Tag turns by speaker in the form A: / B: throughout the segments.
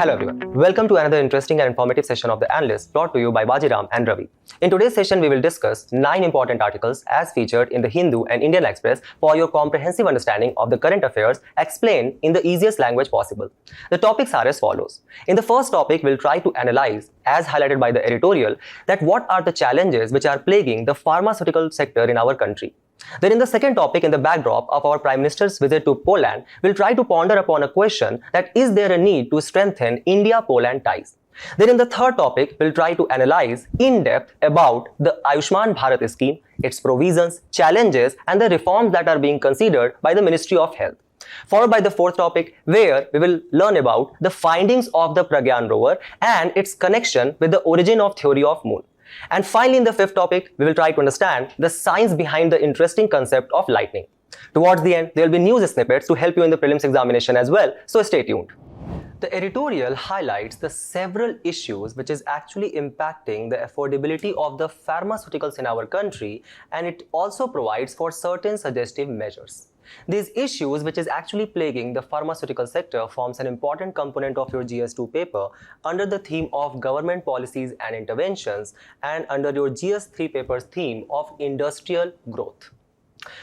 A: Hello everyone. Welcome to another interesting and informative session of the Analyst brought to you by Vajiram and Ravi. In today's session, we will discuss 9 important articles as featured in the Hindu and Indian Express for your comprehensive understanding of the current affairs explained in the easiest language possible. The topics are as follows. In the first topic, we'll try to analyze, as highlighted by the editorial, that what are the challenges which are plaguing the pharmaceutical sector in our country. Then in the second topic, in the backdrop of our Prime Minister's visit to Poland, we'll try to ponder upon a question that is there a need to strengthen India-Poland ties. Then in the third topic, we'll try to analyze in depth about the Ayushman Bharat scheme, its provisions, challenges and the reforms that are being considered by the Ministry of Health. Followed by the fourth topic, where we will learn about the findings of the Pragyan Rover and its connection with the origin of theory of moon. And finally, in the fifth topic, we will try to understand the science behind the interesting concept of lightning. Towards the end, there will be news snippets to help you in the prelims examination as well, so stay tuned. The editorial highlights the several issues which is actually impacting the affordability of the pharmaceuticals in our country, and it also provides for certain suggestive measures. These issues which is actually plaguing the pharmaceutical sector forms an important component of your GS2 paper under the theme of government policies and interventions and under your GS3 paper's theme of industrial growth.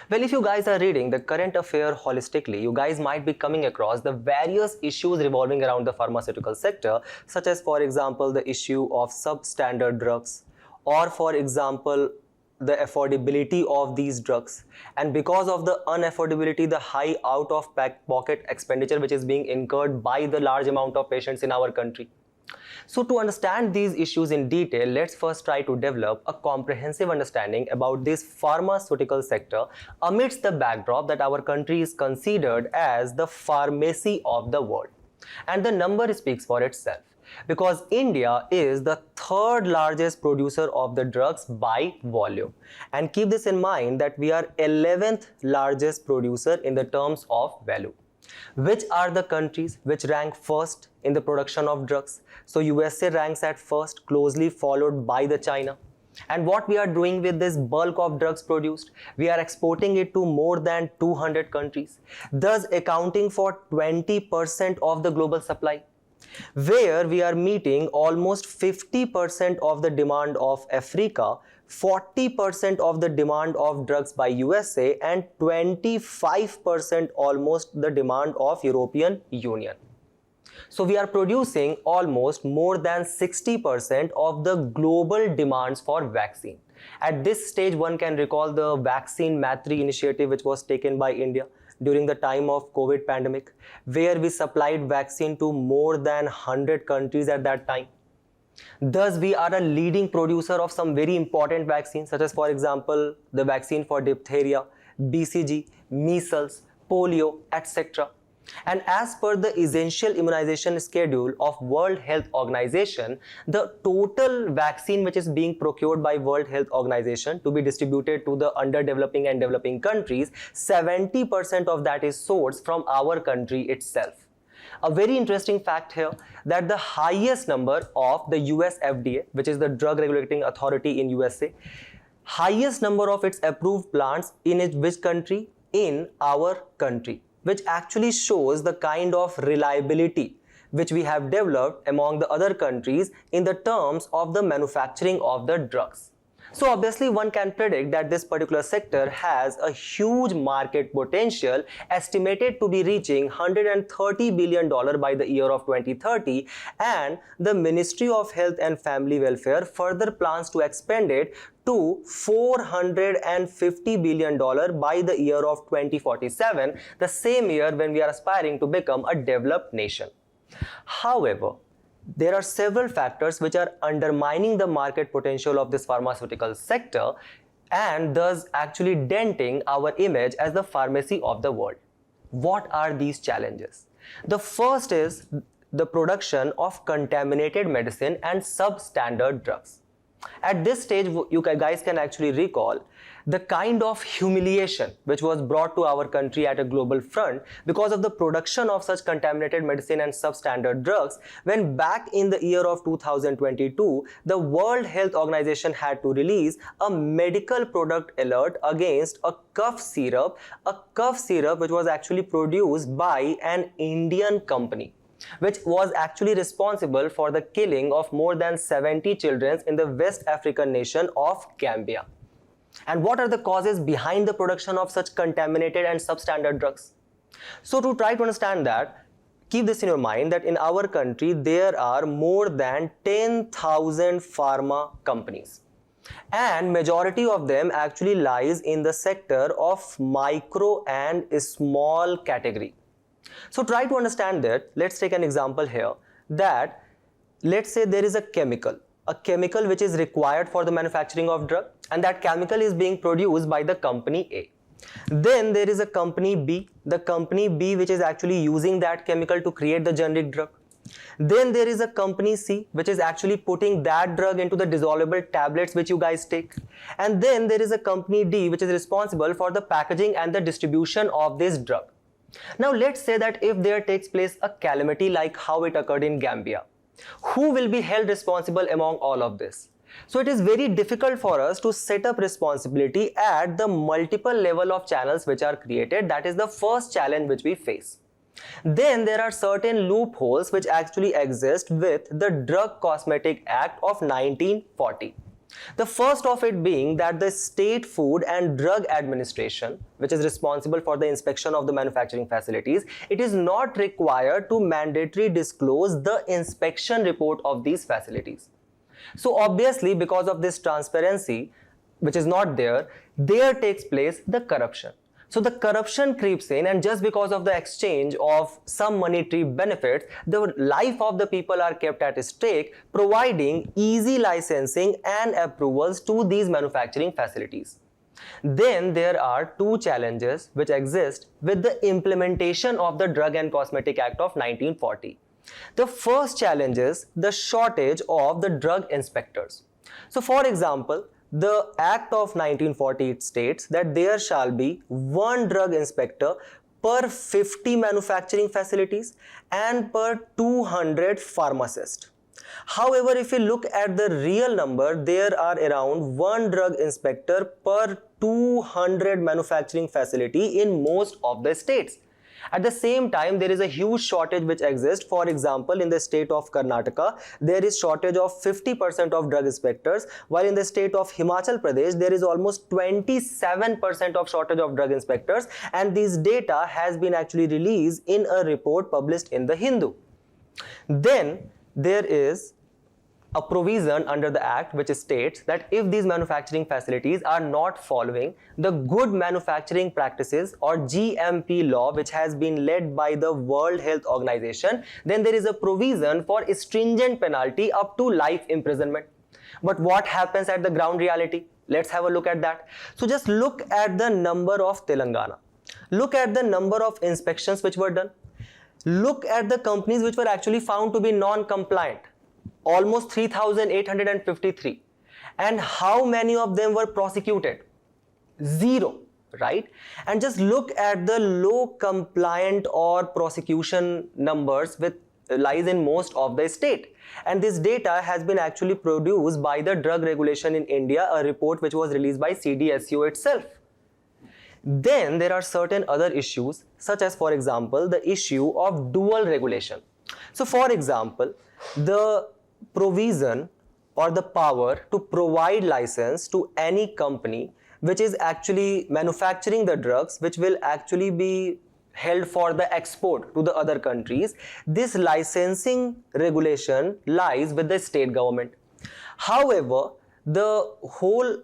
A: Well, if you guys are reading the current affair holistically, you guys might be coming across the various issues revolving around the pharmaceutical sector, such as, for example, the issue of substandard drugs, or for example, the affordability of these drugs, and because of the unaffordability, the high out-of-pocket expenditure which is being incurred by the large amount of patients in our country. So to understand these issues in detail, let's first try to develop a comprehensive understanding about this pharmaceutical sector amidst the backdrop that our country is considered as the pharmacy of the world. And the number speaks for itself, because India is the third largest producer of the drugs by volume. And keep this in mind that we are 11th largest producer in the terms of value. Which are the countries which rank first in the production of drugs? So USA ranks at first, closely followed by the China. And what we are doing with this bulk of drugs produced? We are exporting it to more than 200 countries, thus accounting for 20% of the global supply, where we are meeting almost 50% of the demand of Africa, 40% of the demand of drugs by USA, and 25% almost the demand of European Union. So we are producing almost more than 60% of the global demands for vaccine. At this stage, one can recall the Vaccine Matri initiative which was taken by India during the time of COVID pandemic, where we supplied vaccine to more than 100 countries at that time. Thus, we are a leading producer of some very important vaccines, such as, for example, the vaccine for diphtheria, BCG, measles, polio, etc. And as per the essential immunization schedule of World Health Organization, the total vaccine which is being procured by World Health Organization to be distributed to the underdeveloping and developing countries, 70% of that is sourced from our country itself. A very interesting fact here, that the highest number of the US FDA, which is the drug regulating authority in USA, highest number of its approved plants in which country? In our country, which actually shows the kind of reliability which we have developed among the other countries in the terms of the manufacturing of the drugs. So obviously one can predict that this particular sector has a huge market potential, estimated to be reaching $130 billion by the year of 2030, and the Ministry of Health and Family Welfare further plans to expand it to $450 billion by the year of 2047, the same year when we are aspiring to become a developed nation. However, there are several factors which are undermining the market potential of this pharmaceutical sector and thus actually denting our image as the pharmacy of the world. What are these challenges? The first is the production of contaminated medicine and substandard drugs. At this stage, you guys can actually recall the kind of humiliation which was brought to our country at a global front because of the production of such contaminated medicine and substandard drugs, when back in the year of 2022, the World Health Organization had to release a medical product alert against a cough syrup which was actually produced by an Indian company. which was actually responsible for the killing of more than 70 children in the West African nation of Gambia. And what are the causes behind the production of such contaminated and substandard drugs? So to try to understand that, keep this in your mind that in our country there are more than 10,000 pharma companies, and majority of them actually lies in the sector of micro and small category. So try to understand that. Let's take an example here, that let's say there is a chemical which is required for the manufacturing of drug, and that chemical is being produced by the company A. Then there is a company B, the company B which is actually using that chemical to create the generic drug. Then there is a company C which is actually putting that drug into the dissolvable tablets which you guys take. And then there is a company D which is responsible for the packaging and the distribution of this drug. Now let's say that if there takes place a calamity like how it occurred in Gambia, who will be held responsible among all of this? So it is very difficult for us to set up responsibility at the multiple level of channels which are created. That is the first challenge which we face. Then there are certain loopholes which actually exist with the Drug Cosmetic Act of 1940. The first of it being that the State Food and Drug Administration, which is responsible for the inspection of the manufacturing facilities, it is not required to mandatorily disclose the inspection report of these facilities. So obviously, because of this transparency which is not there, there takes place the corruption. So the corruption creeps in, and just because of the exchange of some monetary benefits, the life of the people are kept at stake, providing easy licensing and approvals to these manufacturing facilities. Then there are two challenges which exist with the implementation of the Drug and Cosmetic Act of 1940. The first challenge is the shortage of the drug inspectors. So for example, the Act of 1940 states that there shall be one drug inspector per 50 manufacturing facilities and per 200 pharmacists. However, if you look at the real number, there are around one drug inspector per 200 manufacturing facility in most of the states. At the same time, there is a huge shortage which exists. For example, in the state of Karnataka, there is shortage of 50% of drug inspectors, while in the state of Himachal Pradesh, there is almost 27% of shortage of drug inspectors, and this data has been actually released in a report published in the Hindu. Then there is a provision under the Act which states that if these manufacturing facilities are not following the good manufacturing practices or GMP law which has been led by the World Health Organization, then there is a provision for stringent penalty up to life imprisonment. But what happens at the ground reality? Let's have a look at that. So just look at the number of Telangana. Look at the number of inspections which were done. Look at the companies which were actually found to be non-compliant. Almost 3,853. And how many of them were prosecuted? Zero, right? And just look at the low compliant or prosecution numbers with lies in most of the state. And this data has been actually produced by the Drug Regulation in India, a report which was released by CDSCO itself. Then there are certain other issues, such as, for example, the issue of dual regulation. So for example, the provision or the power to provide license to any company which is actually manufacturing the drugs which will actually be held for the export to the other countries, this licensing regulation lies with the state government. However, the whole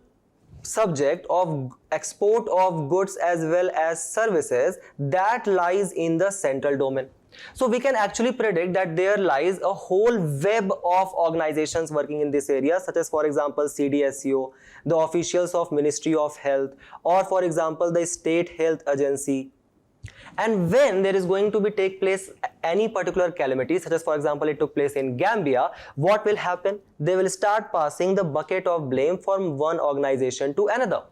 A: subject of export of goods as well as services, that lies in the central domain. So we can actually predict that there lies a whole web of organizations working in this area, such as, for example, CDSCO, the officials of Ministry of Health, or for example the State Health Agency. And when there is going to be take place any particular calamity, such as for example it took place in Gambia, what will happen? They will start passing the bucket of blame from one organization to another.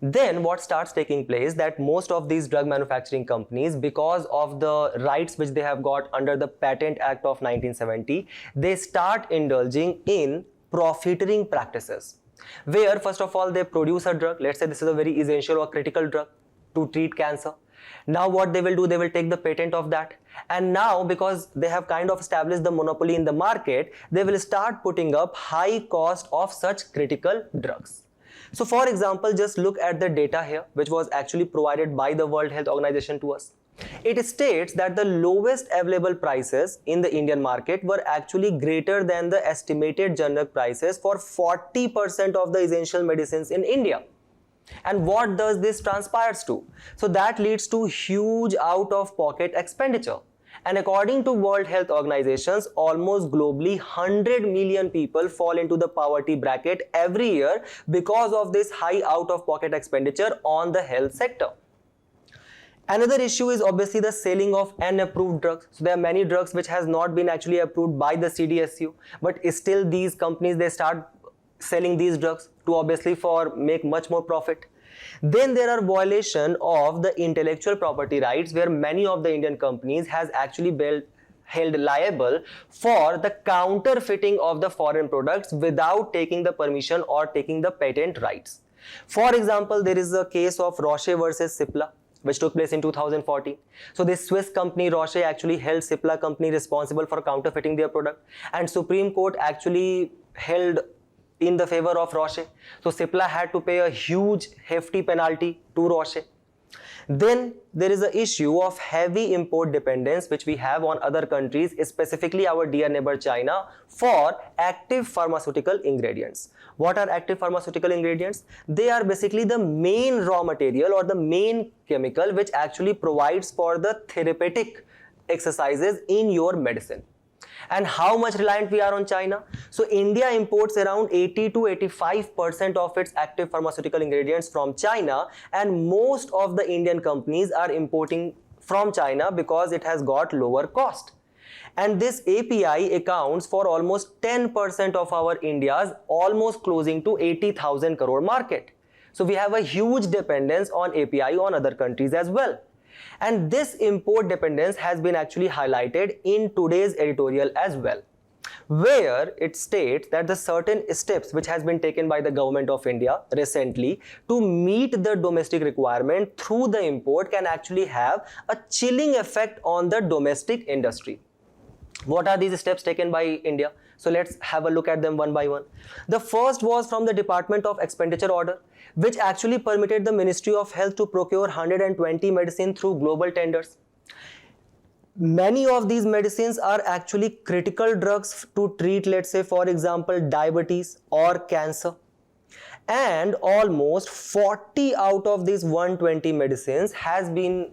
A: Then what starts taking place, that most of these drug manufacturing companies, because of the rights which they have got under the Patent Act of 1970, they start indulging in profiteering practices, where first of all they produce a drug. Let's say this is a very essential or critical drug to treat cancer. Now what they will do, they will take the patent of that, and now because they have kind of established the monopoly in the market, they will start putting up high cost of such critical drugs. So for example, just look at the data here, which was actually provided by the World Health Organization to us. It states that the lowest available prices in the Indian market were actually greater than the estimated generic prices for 40% of the essential medicines in India. And what does this transpires to? So that leads to huge out-of-pocket expenditure. And according to World Health Organizations, almost globally 100 million people fall into the poverty bracket every year because of this high out-of-pocket expenditure on the health sector. Another issue is obviously the selling of unapproved drugs. So there are many drugs which has not been actually approved by the CDSU, but still these companies, they start selling these drugs to obviously for make much more profit. Then there are violation of the intellectual property rights, where many of the Indian companies has actually held liable for the counterfeiting of the foreign products without taking the permission or taking the patent rights. For example, there is a case of Rocher versus Cipla, which took place in 2014. So this Swiss company Rocher actually held Cipla company responsible for counterfeiting their product, and Supreme Court actually held in the favor of Rocher. So Cipla had to pay a huge hefty penalty to Rocher. Then there is the issue of heavy import dependence which we have on other countries, specifically our dear neighbor China, for active pharmaceutical ingredients. What are active pharmaceutical ingredients? They are basically the main raw material or the main chemical which actually provides for the therapeutic exercises in your medicine. And how much reliant we are on China? So India imports around 80 to 85% of its active pharmaceutical ingredients from China, and most of the Indian companies are importing from China because it has got lower cost. And this API accounts for almost 10% of our India's almost closing to 80,000 crore market. So we have a huge dependence on API on other countries as well. And this import dependence has been actually highlighted in today's editorial as well, where it states that the certain steps which has been taken by the government of India recently to meet the domestic requirement through the import can actually have a chilling effect on the domestic industry. What are these steps taken by India? So let's have a look at them one by one. The first was from the Department of Expenditure order, which actually permitted the Ministry of Health to procure 120 medicines through global tenders. Many of these medicines are actually critical drugs to treat, let's say, for example, diabetes or cancer. And almost 40 out of these 120 medicines has been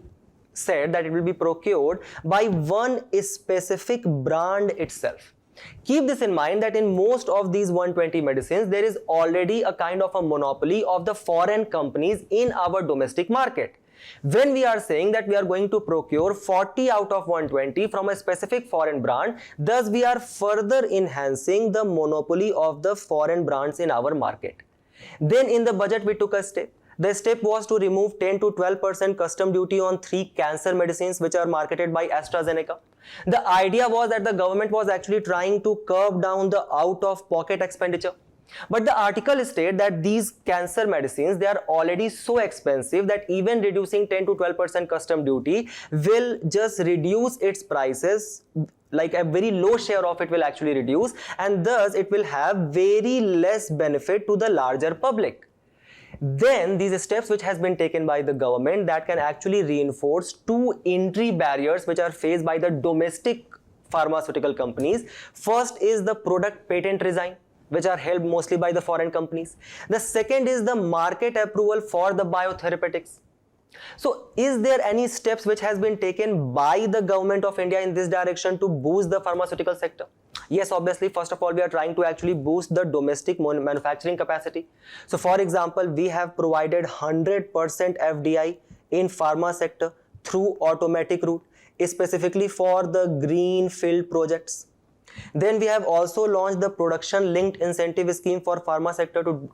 A: said that it will be procured by one specific brand itself. Keep this in mind that in most of these 120 medicines, there is already a kind of a monopoly of the foreign companies in our domestic market. When we are saying that we are going to procure 40 out of 120 from a specific foreign brand, thus we are further enhancing the monopoly of the foreign brands in our market. Then in the budget, we took a step. The step was to remove 10 to 12% custom duty on 3 cancer medicines which are marketed by AstraZeneca. The idea was that the government was actually trying to curb down the out-of-pocket expenditure. But the article states that these cancer medicines, they are already so expensive that even reducing 10 to 12% custom duty will just reduce its prices, like a very low share of it will actually reduce, and thus it will have very less benefit to the larger public. Then these steps which has been taken by the government that can actually reinforce 2 entry barriers which are faced by the domestic pharmaceutical companies. First is the product patent regime, which are held mostly by the foreign companies. The second is the market approval for the biotherapeutics. So is there any steps which has been taken by the government of India in this direction to boost the pharmaceutical sector? Yes, obviously, first of all, we are trying to actually boost the domestic manufacturing capacity. So for example, we have provided 100% FDI in pharma sector through automatic route, specifically for the greenfield projects. Then we have also launched the production linked incentive scheme for pharma sector to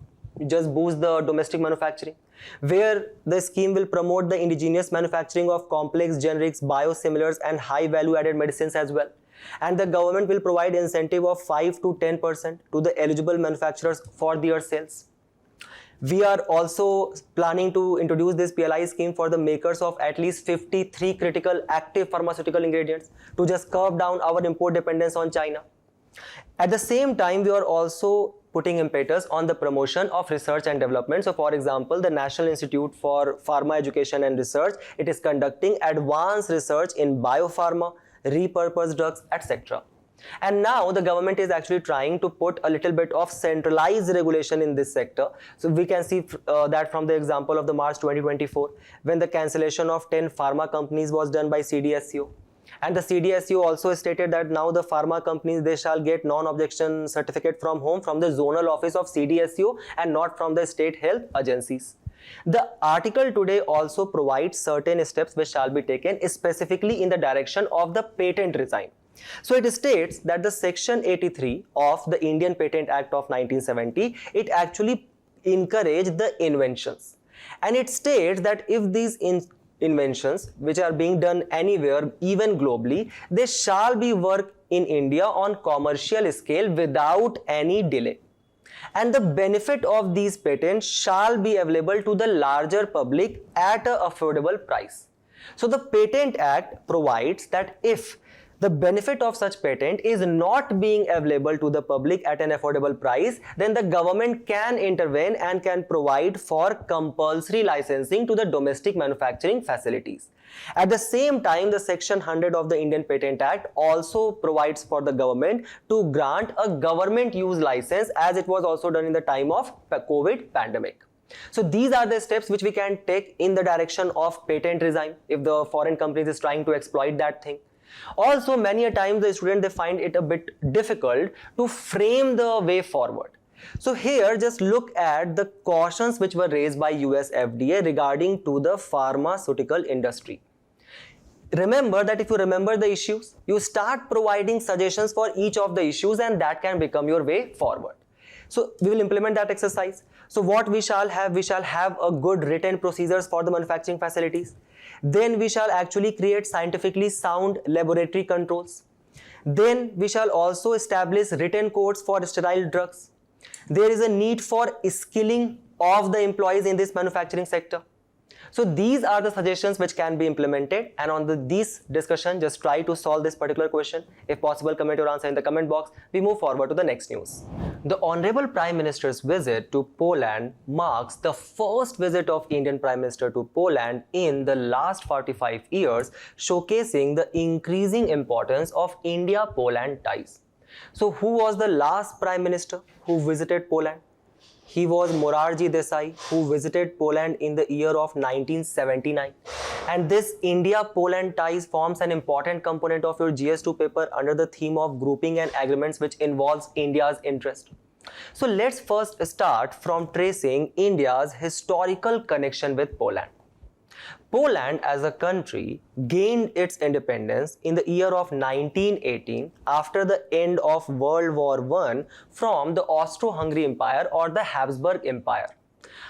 A: just boost the domestic manufacturing, where the scheme will promote the indigenous manufacturing of complex generics, biosimilars and high value added medicines as well. And the government will provide incentive of 5 to 10% to the eligible manufacturers for their sales. We are also planning to introduce this PLI scheme for the makers of at least 53 critical active pharmaceutical ingredients to just curb down our import dependence on China. At the same time, we are also putting impetus on the promotion of research and development. So for example, the National Institute for Pharma Education and Research, it is conducting advanced research in biopharma, repurposed drugs, etc. And now the government is actually trying to put a little bit of centralized regulation in this sector. So we can see that from the example of the March 2024, when the cancellation of 10 pharma companies was done by CDSCO. And the CDSCO also stated that now the pharma companies, they shall get non-objection certificate from home, from the zonal office of CDSCO and not from the state health agencies. The article today also provides certain steps which shall be taken specifically in the direction of the patent regime. So it states that the section 83 of the Indian Patent Act of 1970, it actually encouraged the inventions. And it states that if these inventions which are being done anywhere, even globally, they shall be worked in India on commercial scale without any delay. And the benefit of these patents shall be available to the larger public at an affordable price. So the Patent Act provides that if the benefit of such patent is not being available to the public at an affordable price, then the government can intervene and can provide for compulsory licensing to the domestic manufacturing facilities. At the same time, the Section 100 of the Indian Patent Act also provides for the government to grant a government use license, as it was also done in the time of COVID pandemic. So these are the steps which we can take in the direction of patent regime if the foreign companies is trying to exploit that thing. Also, many a times the student, they find it a bit difficult to frame the way forward. So here just look at the cautions which were raised by US FDA regarding to the pharmaceutical industry. Remember that if you remember the issues, you start providing suggestions for each of the issues, and that can become your way forward. So we will implement that exercise. So what we shall have a good written procedures for the manufacturing facilities. Then we shall actually create scientifically sound laboratory controls. Then we shall also establish written codes for sterile drugs. There is a need for skilling of the employees in this manufacturing sector. So these are the suggestions which can be implemented, and on this discussion, just try to solve this particular question. If possible, comment your answer in the comment box. We move forward to the next news. The Honorable Prime Minister's visit to Poland marks the first visit of Indian Prime Minister to Poland in the last 45 years, showcasing the increasing importance of India-Poland ties. So who was the last Prime Minister who visited Poland? He was Morarji Desai, who visited Poland in the year of 1979. And this India-Poland ties forms an important component of your GS2 paper under the theme of grouping and agreements, which involves India's interest. So let's first start from tracing India's historical connection with Poland. Poland as a country gained its independence in the year of 1918 after the end of World War I from the Austro-Hungary Empire or the Habsburg Empire.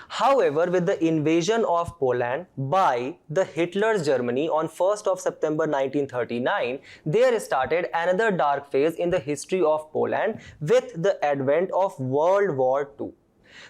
A: However, with the invasion of Poland by the Hitler's Germany on 1st of September 1939, there started another dark phase in the history of Poland with the advent of World War II.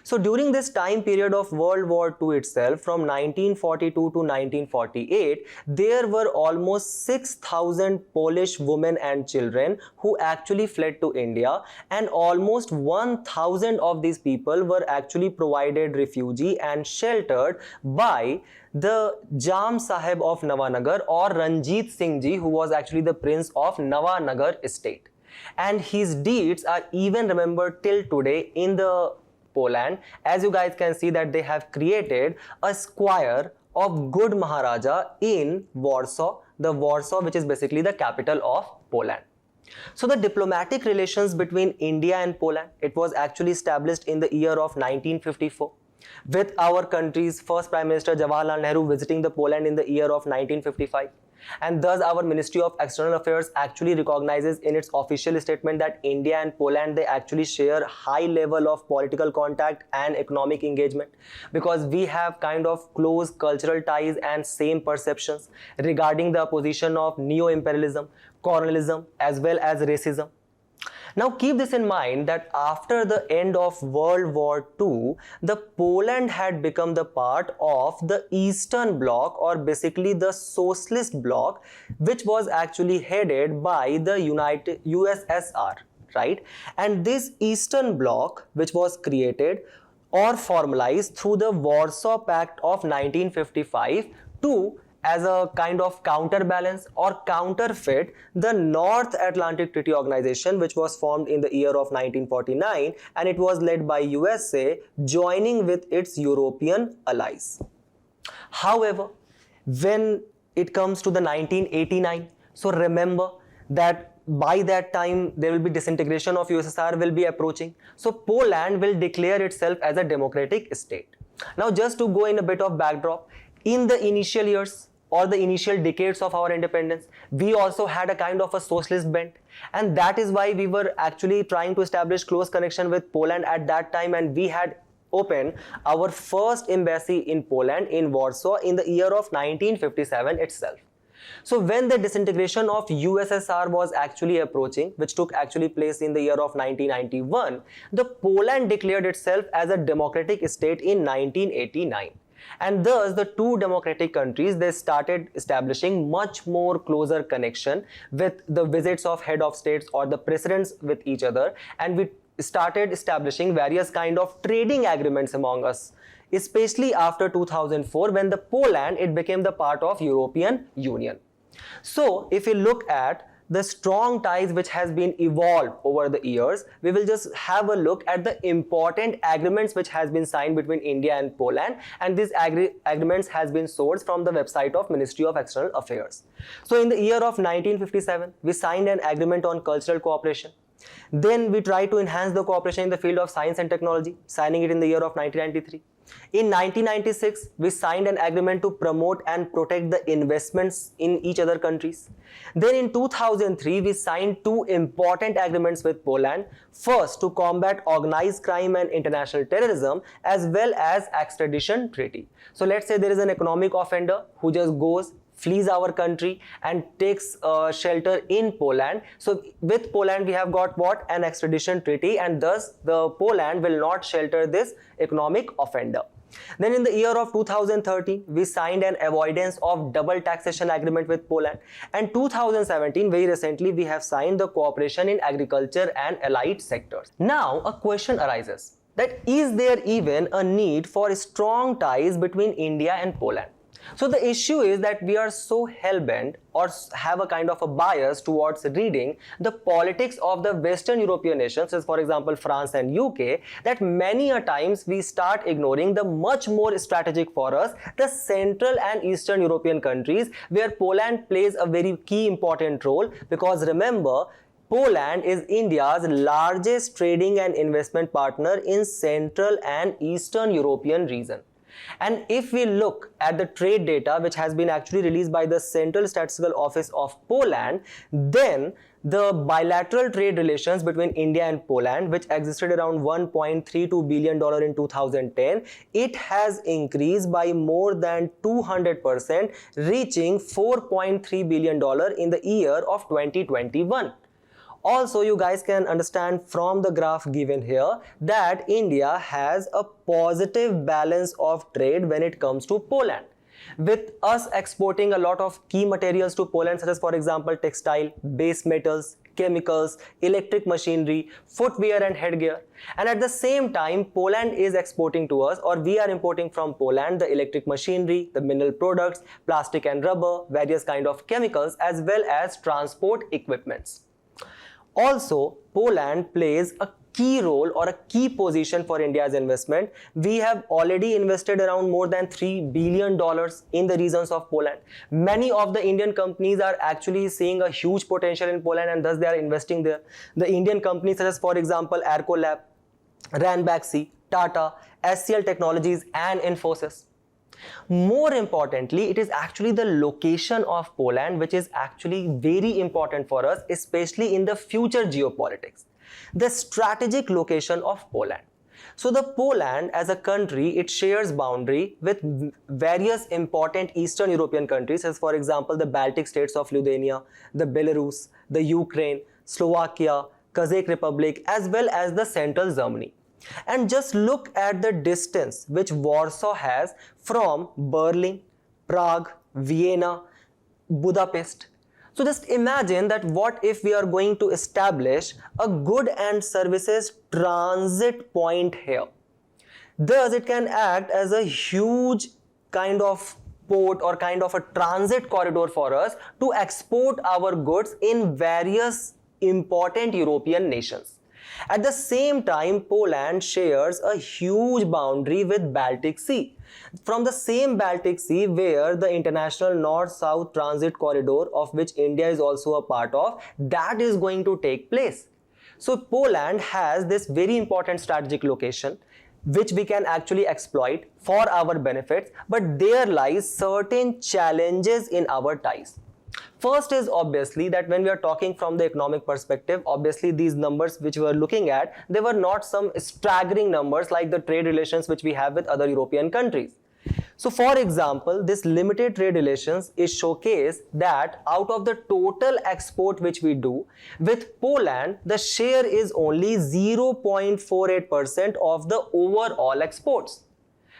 A: So during this time period of World War II itself, from 1942 to 1948, there were almost 6,000 Polish women and children who actually fled to India, and almost 1,000 of these people were actually provided refugee and sheltered by the Jam Sahib of Navanagar, or Ranjit Singh Ji, who was actually the prince of Navanagar estate. And his deeds are even remembered till today in the Poland. As you guys can see that they have created a square of good Maharaja in Warsaw, the Warsaw which is basically the capital of Poland. So the diplomatic relations between India and Poland, it was actually established in the year of 1954 with our country's first Prime Minister Jawaharlal Nehru visiting the Poland in the year of 1955. And thus our Ministry of External Affairs actually recognizes in its official statement that India and Poland, they actually share high level of political contact and economic engagement, because we have kind of close cultural ties and same perceptions regarding the opposition of neo-imperialism, colonialism as well as racism. Now keep this in mind that after the end of World War II, the Poland had become the part of the Eastern Bloc, or basically the Socialist Bloc, which was actually headed by the USSR, right? And this Eastern Bloc, which was created or formalized through the Warsaw Pact of 1955 to as a kind of counterbalance or counterfeit the North Atlantic Treaty Organization, which was formed in the year of 1949, and it was led by USA joining with its European allies. However, when it comes to the 1989, so remember that by that time there will be disintegration of USSR will be approaching. So Poland will declare itself as a democratic state. Now just to go in a bit of backdrop, in the initial years or the initial decades of our independence, we also had a kind of a socialist bent, and that is why we were actually trying to establish close connection with Poland at that time, and we had opened our first embassy in Poland in Warsaw in the year of 1957 itself. So when the disintegration of USSR was actually approaching, which took actually place in the year of 1991, the Poland declared itself as a democratic state in 1989. And thus the two democratic countries, they started establishing much more closer connection with the visits of head of states or the presidents with each other, and we started establishing various kind of trading agreements among us, especially after 2004 when the Poland, it became the part of European Union. So if we look at the strong ties which has been evolved over the years, we will just have a look at the important agreements which has been signed between India and Poland, and these agreements has been sourced from the website of Ministry of External Affairs. So in the year of 1957, we signed an agreement on cultural cooperation. Then we tried to enhance the cooperation in the field of science and technology, signing it in the year of 1993. In 1996, we signed an agreement to promote and protect the investments in each other countries. Then in 2003, we signed two important agreements with Poland. First, to combat organized crime and international terrorism, as well as extradition treaty. So let's say there is an economic offender who just flees our country and takes shelter in Poland. So with Poland we have got what? An extradition treaty, and thus the Poland will not shelter this economic offender. Then in the year of 2013, we signed an avoidance of double taxation agreement with Poland, and 2017, very recently, we have signed the cooperation in agriculture and allied sectors. Now a question arises that is there even a need for strong ties between India and Poland? So the issue is that we are so hell-bent or have a kind of a bias towards reading the politics of the Western European nations, as for example France and UK, that many a times we start ignoring the much more strategic for us, the Central and Eastern European countries, where Poland plays a very key important role, because remember, Poland is India's largest trading and investment partner in Central and Eastern European region. And if we look at the trade data which has been actually released by the Central Statistical Office of Poland, then the bilateral trade relations between India and Poland, which existed around $1.32 billion in 2010, it has increased by more than 200%, reaching $4.3 billion in the year of 2021. Also, you guys can understand from the graph given here that India has a positive balance of trade when it comes to Poland, with us exporting a lot of key materials to Poland, such as for example textile, base metals, chemicals, electric machinery, footwear and headgear. And at the same time, Poland is exporting to us, or we are importing from Poland, the electric machinery, the mineral products, plastic and rubber, various kind of chemicals, as well as transport equipments. Also, Poland plays a key role or a key position for India's investment. We have already invested around more than $3 billion in the regions of Poland. Many of the Indian companies are actually seeing a huge potential in Poland, and thus they are investing there. The Indian companies such as for example Arcolab, Ranbaxy, Tata, SCL Technologies and Infosys. More importantly, it is actually the location of Poland which is actually very important for us, especially in the future geopolitics. The strategic location of Poland. So the Poland as a country, it shares boundary with various important Eastern European countries, as for example the Baltic states of Lithuania, the Belarus, the Ukraine, Slovakia, Kazakh Republic, as well as the central Germany. And just look at the distance which Warsaw has from Berlin, Prague, Vienna, Budapest. So just imagine that what if we are going to establish a good and services transit point here. Thus, it can act as a huge kind of port or kind of a transit corridor for us to export our goods in various important European nations. At the same time, Poland shares a huge boundary with Baltic Sea. From the same Baltic Sea where the international north-south transit corridor, of which India is also a part of, that is going to take place. So Poland has this very important strategic location which we can actually exploit for our benefits, but there lies certain challenges in our ties. First is obviously that when we are talking from the economic perspective, obviously these numbers which we were looking at, they were not some staggering numbers like the trade relations which we have with other European countries. So for example, this limited trade relations is showcased that out of the total export which we do, with Poland, the share is only 0.48% of the overall exports.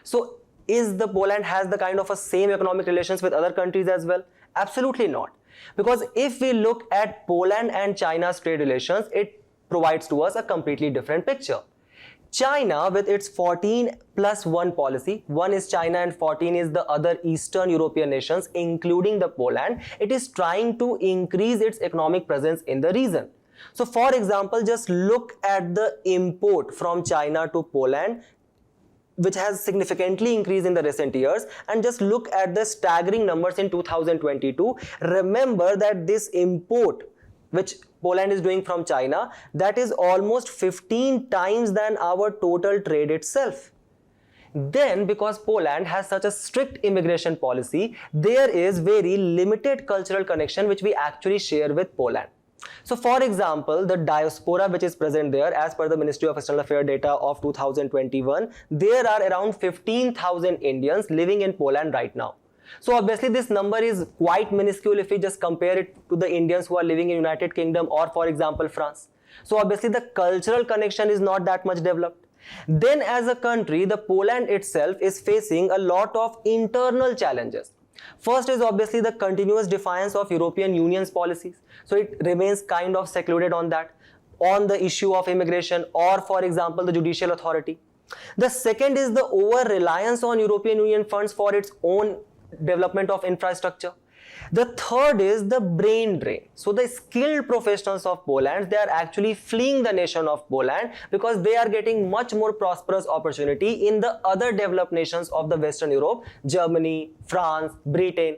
A: So is the Poland has the kind of a same economic relations with other countries as well? Absolutely not. Because if we look at Poland and China's trade relations, it provides to us a completely different picture. China, with its 14+1 policy, one is China and 14 is the other Eastern European nations, including the Poland, it is trying to increase its economic presence in the region. So for example, just look at the import from China to Poland, which has significantly increased in the recent years, and just look at the staggering numbers in 2022. Remember that this import which Poland is doing from China, that is almost 15 times than our total trade itself. Then because Poland has such a strict immigration policy, there is very limited cultural connection which we actually share with Poland. So for example, the diaspora which is present there, as per the Ministry of External Affairs data of 2021, there are around 15,000 Indians living in Poland right now. So obviously this number is quite minuscule if we just compare it to the Indians who are living in United Kingdom or for example France. So obviously the cultural connection is not that much developed. Then as a country, the Poland itself is facing a lot of internal challenges. First is obviously the continuous defiance of European Union's policies. So it remains kind of secluded on that, on the issue of immigration or for example the judicial authority. The second is the over-reliance on European Union funds for its own development of infrastructure. The third is the brain drain. So the skilled professionals of Poland, they are actually fleeing the nation of Poland because they are getting much more prosperous opportunity in the other developed nations of the Western Europe, Germany, France, Britain.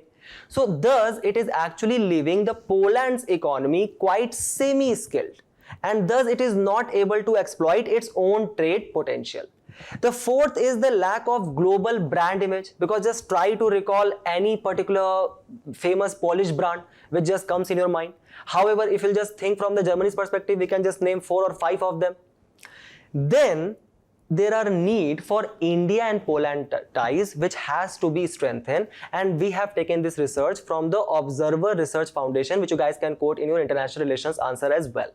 A: So thus it is actually leaving the Poland's economy quite semi-skilled, and thus it is not able to exploit its own trade potential. The fourth is the lack of global brand image, because just try to recall any particular famous Polish brand which just comes in your mind. However, if you'll just think from the Germany's perspective, we can just name 4 or 5 of them. Then there are need for India and Poland ties which has to be strengthened, and we have taken this research from the Observer Research Foundation, which you guys can quote in your international relations answer as well.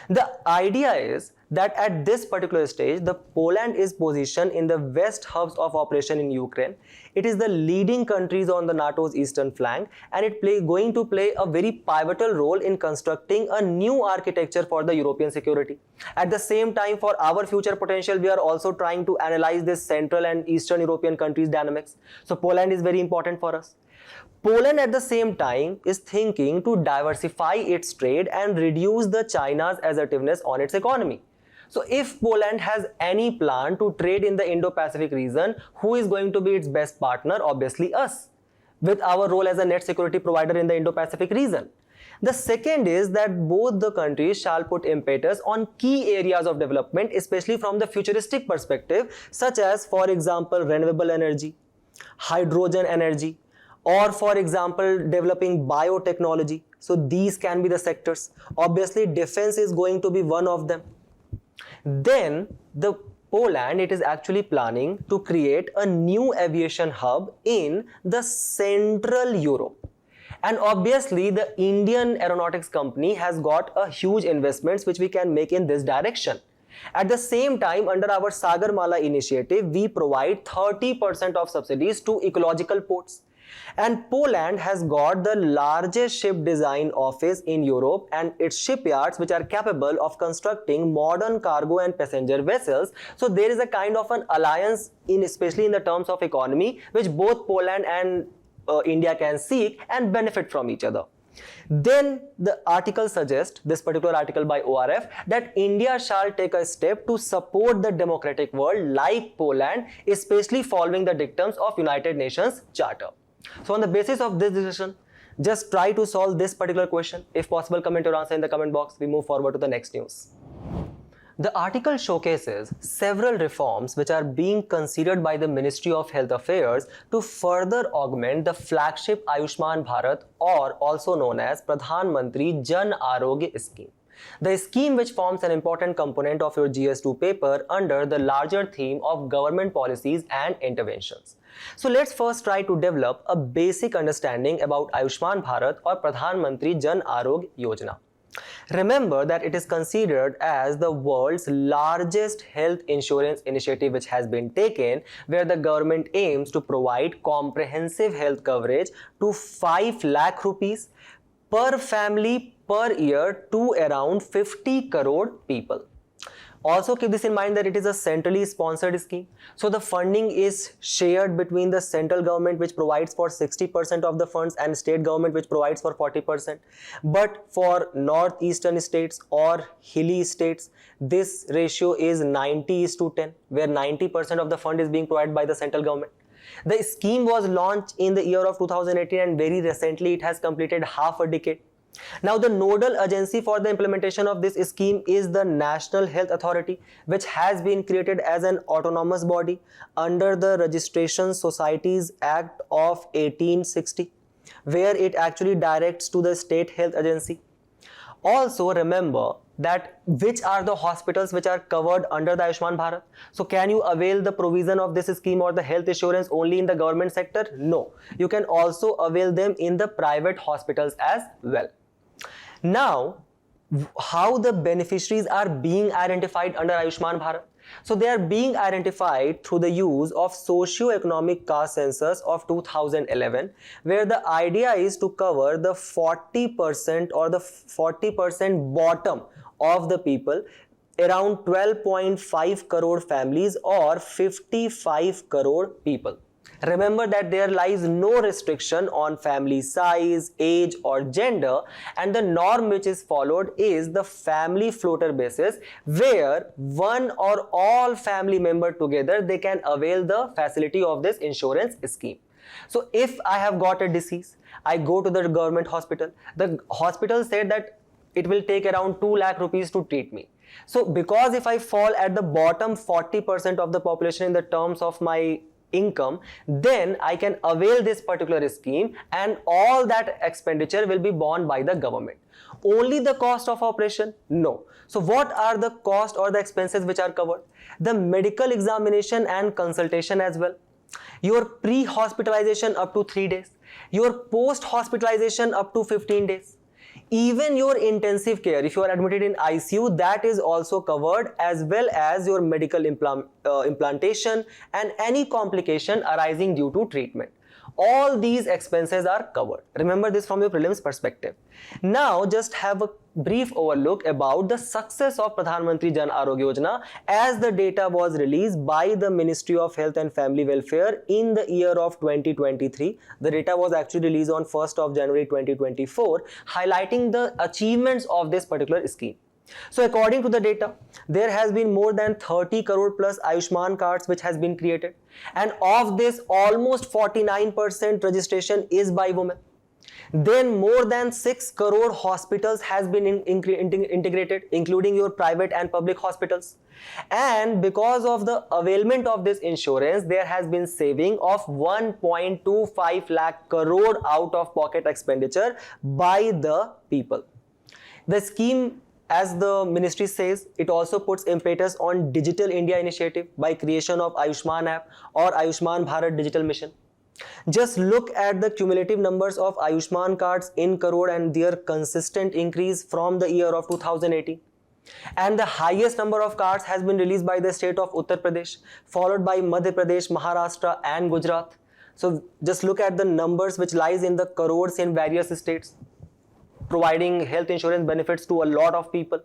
A: The idea is that at this particular stage, the Poland is positioned in the west hubs of operation in Ukraine. It is the leading countries on the NATO's eastern flank, and it going to play a very pivotal role in constructing a new architecture for the European security. At the same time, for our future potential, we are also trying to analyze this central and eastern European countries' dynamics. So Poland is very important for us. Poland at the same time is thinking to diversify its trade and reduce the China's assertiveness on its economy. So if Poland has any plan to trade in the Indo-Pacific region, who is going to be its best partner? Obviously us, with our role as a net security provider in the Indo-Pacific region. The second is that both the countries shall put impetus on key areas of development, especially from the futuristic perspective, such as, for example, renewable energy, hydrogen energy, or for example developing biotechnology. So these can be the sectors. Obviously defense is going to be one of them. Then the Poland, it is actually planning to create a new aviation hub in the Central Europe. And obviously, the Indian Aeronautics Company has got a huge investments which we can make in this direction. At the same time, under our Sagarmala initiative, we provide 30% of subsidies to ecological ports. And Poland has got the largest ship design office in Europe and its shipyards which are capable of constructing modern cargo and passenger vessels. So there is a kind of an alliance especially in the terms of economy which both Poland and India can seek and benefit from each other. Then the article suggests, this particular article by ORF, that India shall take a step to support the democratic world like Poland, especially following the dictums of United Nations Charter. So on the basis of this decision, just try to solve this particular question. If possible, comment your answer in the comment box. We move forward to the next news. The article showcases several reforms which are being considered by the Ministry of Health Affairs to further augment the flagship Ayushman Bharat, or also known as Pradhan Mantri Jan Arogya scheme. The scheme, which forms an important component of your GS2 paper under the larger theme of government policies and interventions. So let's first try to develop a basic understanding about Ayushman Bharat or Pradhan Mantri Jan Arogya Yojana. Remember that it is considered as the world's largest health insurance initiative which has been taken, where the government aims to provide comprehensive health coverage to 5 lakh rupees per family per year to around 50 crore people. Also keep this in mind that it is a centrally sponsored scheme. So the funding is shared between the central government, which provides for 60% of the funds, and state government, which provides for 40%. But for northeastern states or hilly states, this ratio is 90:10, where 90% of the fund is being provided by the central government. The scheme was launched in the year of 2018 and very recently it has completed half a decade. Now, the nodal agency for the implementation of this scheme is the National Health Authority, which has been created as an autonomous body under the Registration Societies Act of 1860, where it actually directs to the state health agency. Also remember that which are the hospitals which are covered under the Ayushman Bharat. So can you avail the provision of this scheme or the health insurance only in the government sector? No, you can also avail them in the private hospitals as well. Now, how the beneficiaries are being identified under Ayushman Bharat? So they are being identified through the use of socio-economic caste census of 2011, where the idea is to cover the 40% or the 40% bottom of the people, around 12.5 crore families or 55 crore people. Remember that there lies no restriction on family size, age or gender, and the norm which is followed is the family floater basis, where one or all family member together they can avail the facility of this insurance scheme. So if I have got a disease, I go to the government hospital. The hospital said that it will take around 2 lakh rupees to treat me. So because if I fall at the bottom 40% of the population in the terms of my income, then I can avail this particular scheme and all that expenditure will be borne by the government. Only the cost of operation? No. So what are the cost or the expenses which are covered? The medical examination and consultation as well. Your pre-hospitalization up to 3 days. Your post-hospitalization up to 15 days. Even your intensive care, if you are admitted in ICU, that is also covered, as well as your medical implantation and any complication arising due to treatment. All these expenses are covered. Remember this from your prelims perspective. Now just have a brief overlook about the success of Pradhan Mantri Jan Arogya Yojana as the data was released by the Ministry of Health and Family Welfare in the year of 2023. The data was actually released on 1st of January 2024, highlighting the achievements of this particular scheme. So according to the data, there has been more than 30 crore plus Ayushman cards which has been created, and of this almost 49% registration is by women. Then more than 6 crore hospitals has been integrated, including your private and public hospitals. And because of the availment of this insurance, there has been saving of 1.25 lakh crore out of pocket expenditure by the people. The scheme, as the ministry says, it also puts impetus on Digital India initiative by creation of Ayushman app or Ayushman Bharat Digital Mission. Just look at the cumulative numbers of Ayushman cards in crore and their consistent increase from the year of 2018. And the highest number of cards has been released by the state of Uttar Pradesh, followed by Madhya Pradesh, Maharashtra and Gujarat. So just look at the numbers which lies in the crores in various states, providing health insurance benefits to a lot of people.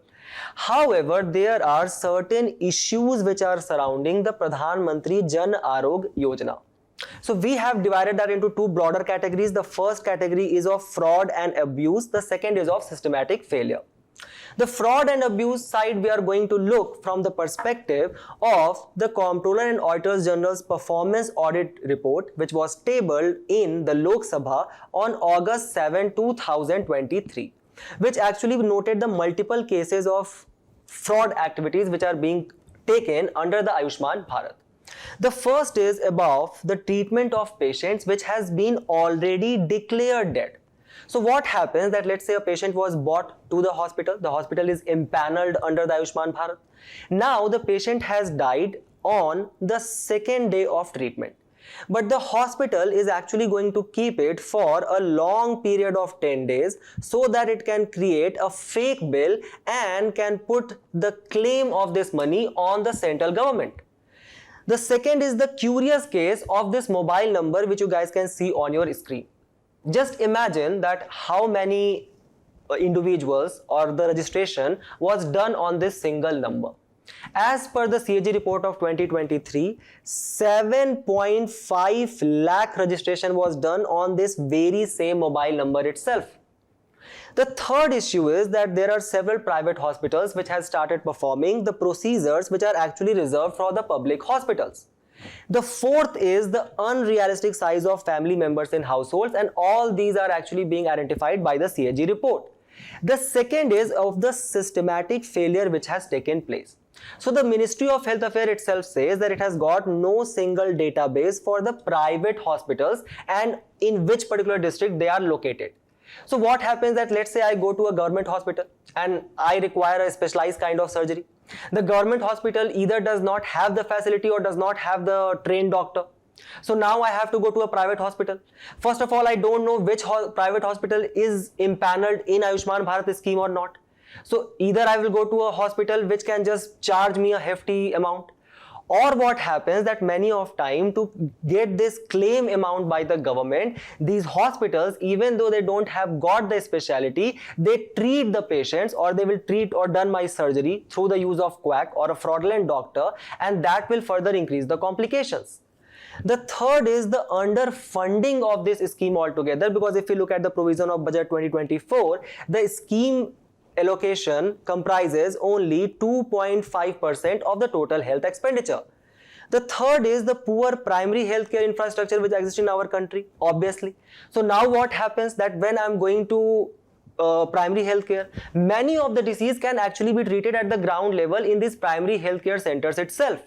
A: However, there are certain issues which are surrounding the Pradhan Mantri Jan Arogya Yojana. So we have divided that into two broader categories. The first category is of fraud and abuse. The second is of systematic failure. The fraud and abuse side, we are going to look from the perspective of the Comptroller and Auditor General's performance audit report, which was tabled in the Lok Sabha on August 7, 2023, which actually noted the multiple cases of fraud activities which are being taken under the Ayushman Bharat. The first is about the treatment of patients which has been already declared dead. So what happens that, let's say a patient was brought to the hospital is impaneled under the Ayushman Bharat. Now the patient has died on the second day of treatment. But the hospital is actually going to keep it for a long period of 10 days so that it can create a fake bill and can put the claim of this money on the central government. The second is the curious case of this mobile number which you guys can see on your screen. Just imagine that how many individuals or the registration was done on this single number. As per the CAG report of 2023, 7.5 lakh registration was done on this very same mobile number itself. The third issue is that there are several private hospitals which have started performing the procedures which are actually reserved for the public hospitals. The fourth is the unrealistic size of family members in households, and all these are actually being identified by the CAG report. The second is of the systematic failure which has taken place. So the Ministry of Health Affairs itself says that it has got no single database for the private hospitals and in which particular district they are located. So what happens that, let's say I go to a government hospital and I require a specialized kind of surgery. The government hospital either does not have the facility or does not have the trained doctor. So now I have to go to a private hospital. First of all, I don't know which private hospital is impaneled in Ayushman Bharat scheme or not. So either I will go to a hospital which can just charge me a hefty amount, or what happens that many of time to get this claim amount by the government, these hospitals, even though they don't have got the speciality, they treat the patients, or they will treat or done my surgery through the use of quack or a fraudulent doctor, and that will further increase the complications. The third is the underfunding of this scheme altogether, because if you look at the provision of budget 2024, the scheme allocation comprises only 2.5% of the total health expenditure. The third is the poor primary healthcare infrastructure which exists in our country, obviously. So now what happens that when I'm going to primary healthcare, many of the disease can actually be treated at the ground level in these primary healthcare centers itself.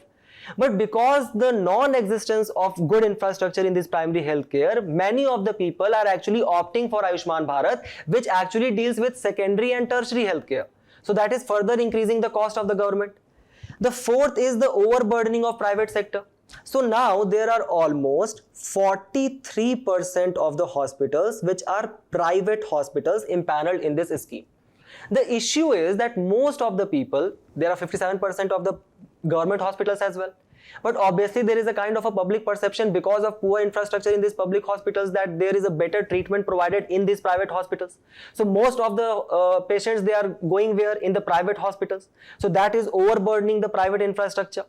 A: But because the non-existence of good infrastructure in this primary healthcare, many of the people are actually opting for Ayushman Bharat, which actually deals with secondary and tertiary healthcare. So that is further increasing the cost of the government. The fourth is the overburdening of private sector. So now there are almost 43% of the hospitals which are private hospitals impaneled in this scheme. The issue is that most of the people, there are 57% of the government hospitals as well. But obviously there is a kind of a public perception because of poor infrastructure in these public hospitals that there is a better treatment provided in these private hospitals. So most of the patients, they are going where? In the private hospitals. So that is overburdening the private infrastructure.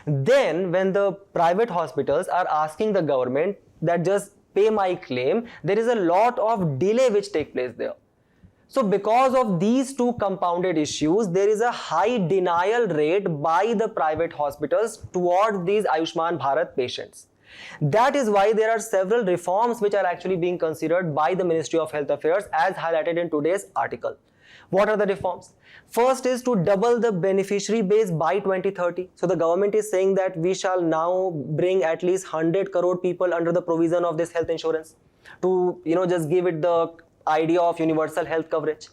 A: Then when the private hospitals are asking the government that just pay my claim, there is a lot of delay which take place there. So because of these two compounded issues, there is a high denial rate by the private hospitals towards these Ayushman Bharat patients. That is why there are several reforms which are actually being considered by the Ministry of Health Affairs as highlighted in today's article. What are the reforms? First is to double the beneficiary base by 2030. So the government is saying that we shall now bring at least 100 crore people under the provision of this health insurance to, just give it the idea of universal health coverage.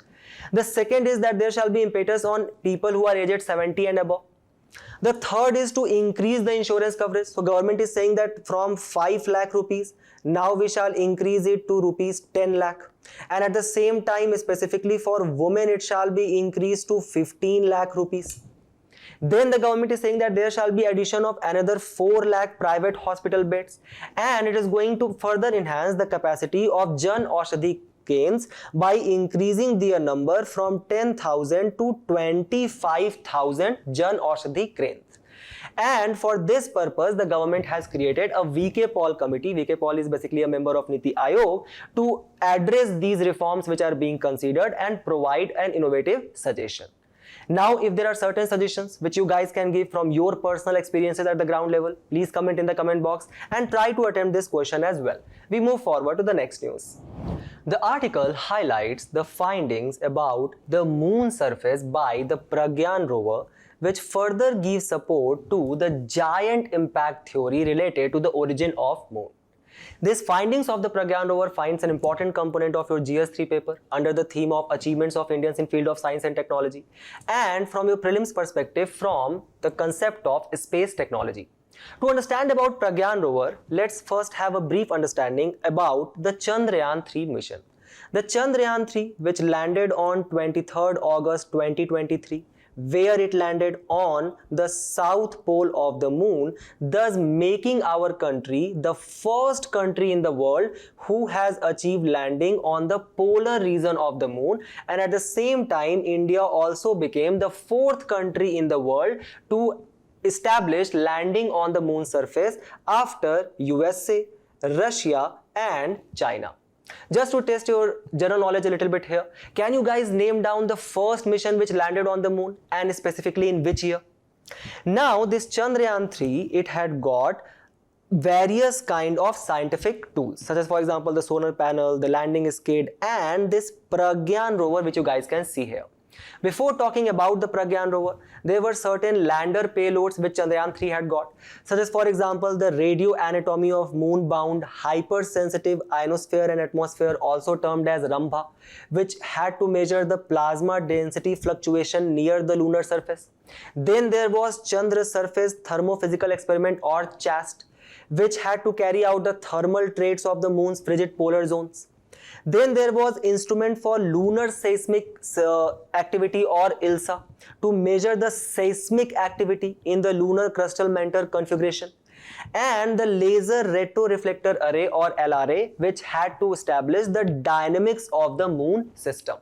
A: The second is that there shall be impetus on people who are aged 70 and above. The third is to increase the insurance coverage. So government is saying that from 5 lakh rupees, now we shall increase it to rupees 10 lakh. And at the same time, specifically for women, it shall be increased to 15 lakh rupees. Then the government is saying that there shall be addition of another 4 lakh private hospital beds, and it is going to further enhance the capacity of Jan Aushadhi gains by increasing their number from 10,000 to 25,000 Jan Aushadhi cranes. And for this purpose, the government has created a VK Paul committee. VK Paul is basically a member of Niti Aayog to address these reforms which are being considered and provide an innovative suggestion. Now, if there are certain suggestions which you guys can give from your personal experiences at the ground level, please comment in the comment box and try to attempt this question as well. We move forward to the next news. The article highlights the findings about the moon surface by the Pragyan rover, which further gives support to the giant impact theory related to the origin of moon. These findings of the Pragyan rover finds an important component of your GS3 paper under the theme of achievements of Indians in field of science and technology, and from your prelims perspective from the concept of space technology. To understand about Pragyan rover, let's first have a brief understanding about the Chandrayaan-3 mission. The Chandrayaan-3, which landed on 23rd August 2023, where it landed on the south pole of the moon, thus making our country the first country in the world who has achieved landing on the polar region of the moon, and at the same time India also became the fourth country in the world to establish landing on the moon surface after USA, Russia and China. Just to test your general knowledge a little bit here, can you guys name down the first mission which landed on the moon and specifically in which year? Now this Chandrayaan-3, it had got various kind of scientific tools, such as for example the solar panel, the landing skid and this Pragyan rover which you guys can see here. Before talking about the Pragyan rover, there were certain lander payloads which Chandrayaan-3 had got, such as for example the radio anatomy of moon-bound hypersensitive ionosphere and atmosphere, also termed as Rambha, which had to measure the plasma density fluctuation near the lunar surface. Then there was Chandra Surface Thermophysical Experiment or CHAST, which had to carry out the thermal traits of the moon's frigid polar zones. Then there was instrument for lunar seismic activity or ILSA to measure the seismic activity in the lunar crustal mentor configuration, and the laser retroreflector array or LRA, which had to establish the dynamics of the moon system.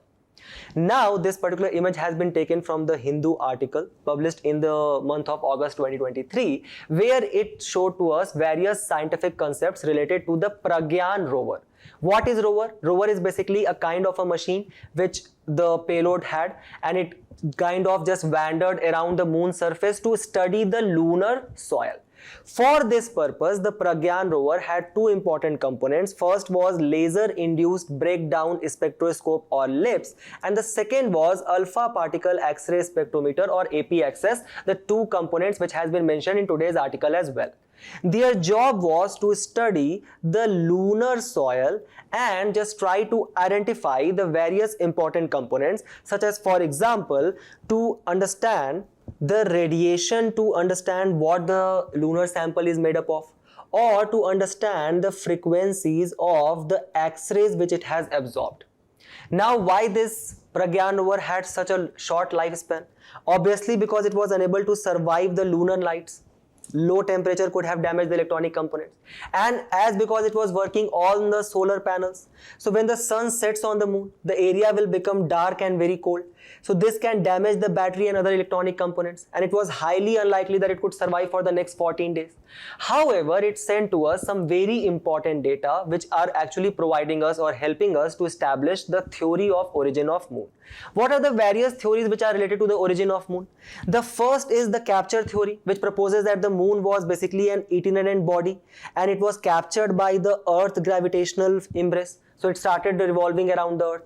A: Now this particular image has been taken from the Hindu article published in the month of August 2023, where it showed to us various scientific concepts related to the Pragyan rover. What is rover? Rover is basically a kind of a machine which the payload had, and it kind of just wandered around the moon surface to study the lunar soil. For this purpose, the Pragyan rover had two important components. First was laser-induced breakdown spectroscope or LIBS, and the second was alpha particle X-ray spectrometer or APXS, the two components which has been mentioned in today's article as well. Their job was to study the lunar soil and just try to identify the various important components, such as for example to understand the radiation, to understand what the lunar sample is made up of, or to understand the frequencies of the X-rays which it has absorbed. Now why this Pragyan rover had such a short lifespan? Obviously because it was unable to survive the lunar lights. Low temperature could have damaged the electronic components, and as because it was working on the solar panels, so when the sun sets on the moon, the area will become dark and very cold, so this can damage the battery and other electronic components, and it was highly unlikely that it could survive for the next 14 days. However, it sent to us some very important data which are actually providing us or helping us to establish the theory of origin of moon. What are the various theories which are related to the origin of moon? The first is the capture theory, which proposes that the moon was basically an itinerant body and it was captured by the earth gravitational embrace, so it started revolving around the earth.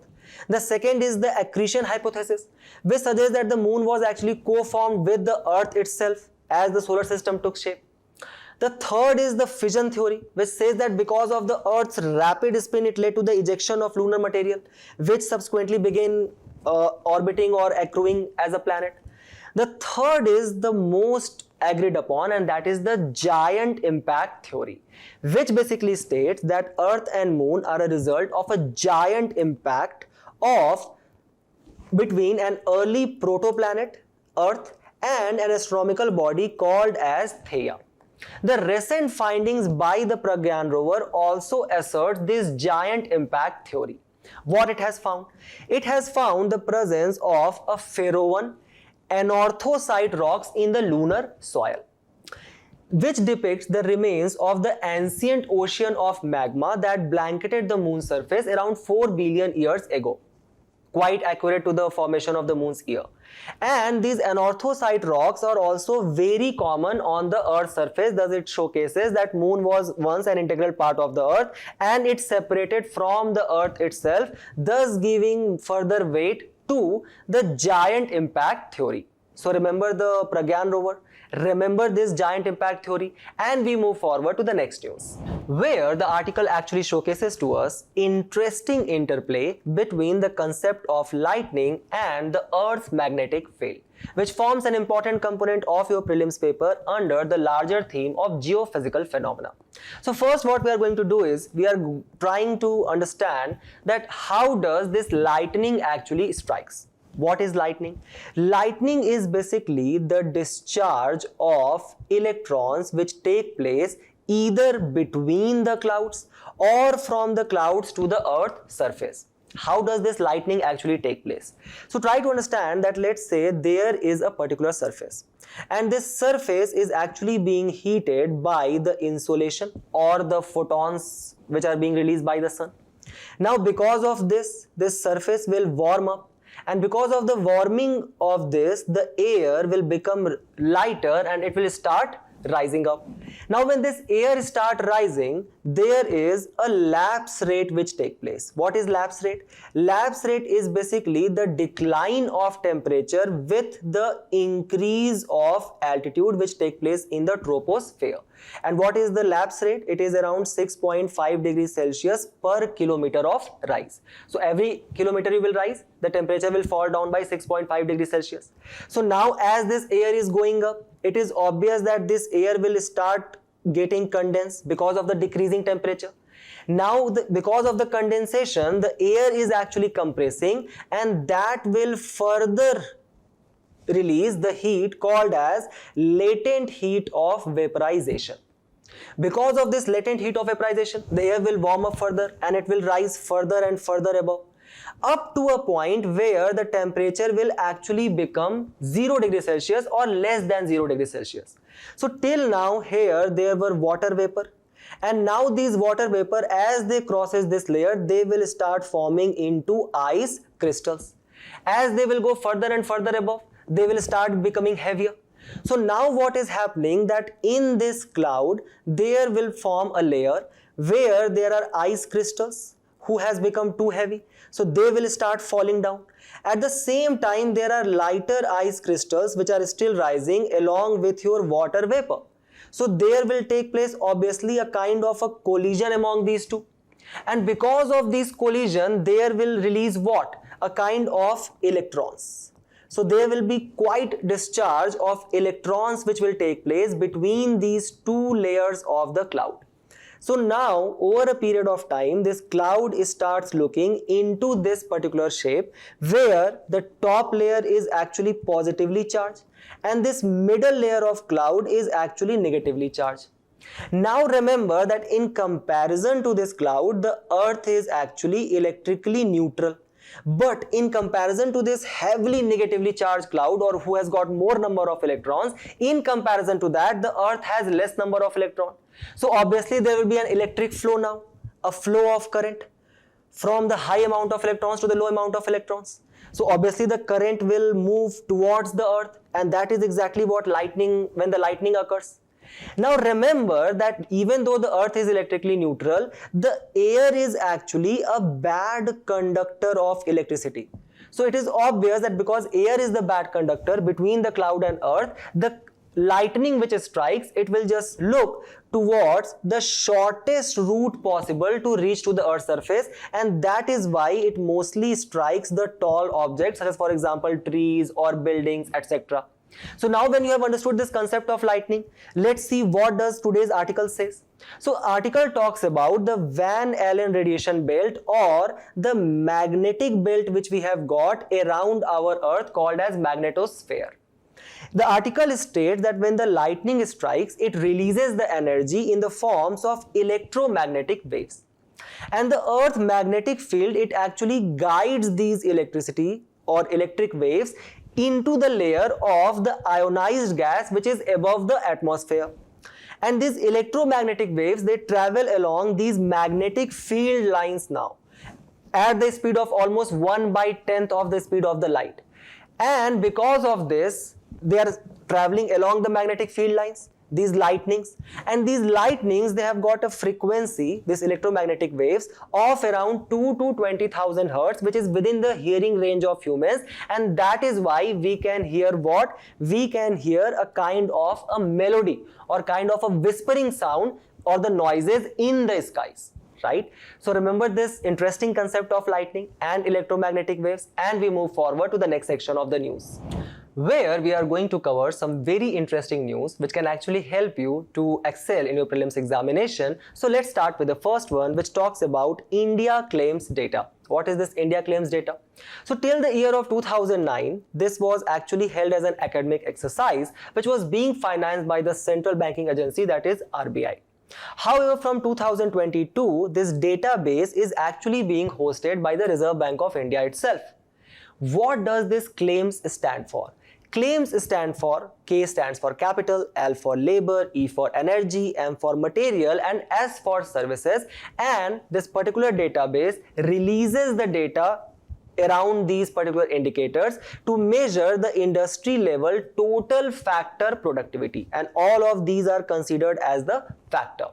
A: The second is the accretion hypothesis, which suggests that the moon was actually co-formed with the earth itself as the solar system took shape. The third is the fission theory, which says that because of the earth's rapid spin, it led to the ejection of lunar material, which subsequently began orbiting or accruing as a planet. The third is the most agreed upon, and that is the giant impact theory, which basically states that Earth and Moon are a result of a giant impact of between an early protoplanet, Earth, and an astronomical body called as Theia. The recent findings by the Pragyan rover also assert this giant impact theory. What it has found? It has found the presence of a Pharaoh anorthosite rocks in the lunar soil, which depicts the remains of the ancient ocean of magma that blanketed the moon's surface around 4 billion years ago. Quite accurate to the formation of the moon's ear. And these anorthosite rocks are also very common on the Earth's surface, thus it showcases that moon was once an integral part of the Earth and it separated from the Earth itself, thus giving further weight to the giant impact theory. So remember the Pragyan rover, remember this giant impact theory, and we move forward to the next news, where the article actually showcases to us interesting interplay between the concept of lightning and the Earth's magnetic field, which forms an important component of your prelims paper under the larger theme of geophysical phenomena. So first what we are going to do is we are trying to understand that how does this lightning actually strikes. What is lightning? Lightning is basically the discharge of electrons which take place either between the clouds or from the clouds to the Earth's surface. How does this lightning actually take place? So try to understand that let's say there is a particular surface and this surface is actually being heated by the insolation or the photons which are being released by the sun. Now because of this surface will warm up, and because of the warming of this, the air will become lighter and it will start rising up. Now when this air start rising, there is a lapse rate which take place. What is lapse rate? Lapse rate is basically the decline of temperature with the increase of altitude which take place in the troposphere. And what is the lapse rate? It is around 6.5 degrees Celsius per kilometer of rise. So every kilometer you will rise, the temperature will fall down by 6.5 degrees Celsius. So now as this air is going up, it is obvious that this air will start getting condensed because of the decreasing temperature. Now because of the condensation, the air is actually compressing and that will further release the heat called as latent heat of vaporization. Because of this latent heat of vaporization, the air will warm up further and it will rise further and further above, up to a point where the temperature will actually become 0 degrees Celsius or less than 0 degrees Celsius. So till now here there were water vapor, and now these water vapor as they crosses this layer, they will start forming into ice crystals. As they will go further and further above, they will start becoming heavier. So now what is happening that in this cloud there will form a layer where there are ice crystals who has become too heavy, so they will start falling down. At the same time there are lighter ice crystals which are still rising along with your water vapor. So there will take place obviously a kind of a collision among these two, and because of this collision there will release what? A kind of electrons. So there will be quite discharge of electrons which will take place between these two layers of the cloud. So now over a period of time this cloud starts looking into this particular shape where the top layer is actually positively charged and this middle layer of cloud is actually negatively charged. Now remember that in comparison to this cloud, the Earth is actually electrically neutral. But in comparison to this heavily negatively charged cloud, or who has got more number of electrons, in comparison to that the Earth has less number of electrons. So obviously there will be an electric flow now, a flow of current from the high amount of electrons to the low amount of electrons. So obviously the current will move towards the Earth, and that is exactly what when the lightning occurs. Now remember that even though the Earth is electrically neutral, the air is actually a bad conductor of electricity. So it is obvious that because air is the bad conductor between the cloud and Earth, the lightning which strikes, it will just look towards the shortest route possible to reach to the Earth's surface, and that is why it mostly strikes the tall objects such as for example trees or buildings, etc. So now when you have understood this concept of lightning, let's see what does today's article says. So article talks about the Van Allen radiation belt, or the magnetic belt which we have got around our earth, called as magnetosphere. The article states that when the lightning strikes, it releases the energy in the forms of electromagnetic waves. And the earth magnetic field, it actually guides these electricity or electric waves into the layer of the ionized gas which is above the atmosphere. And these electromagnetic waves, they travel along these magnetic field lines now at the speed of almost 1/10th of the speed of the light. And because of this, they are traveling along the magnetic field lines, these lightnings, and these lightnings, they have got a frequency, this electromagnetic waves, of around 2 to 20,000 hertz, which is within the hearing range of humans. And that is why we can hear what? We can hear a kind of a melody or kind of a whispering sound or the noises in the skies, right? So remember this interesting concept of lightning and electromagnetic waves, and we move forward to the next section of the news, where we are going to cover some very interesting news which can actually help you to excel in your prelims examination. So let's start with the first one, which talks about India claims data. What is this India claims data? So till the year of 2009, this was actually held as an academic exercise which was being financed by the central banking agency, that is RBI. However, from 2022, this database is actually being hosted by the Reserve Bank of India itself. What does this claims stand for? Claims stand for, K stands for capital, L for labor, E for energy, M for material, and S for services. And this particular database releases the data around these particular indicators to measure the industry level total factor productivity, and all of these are considered as the factor.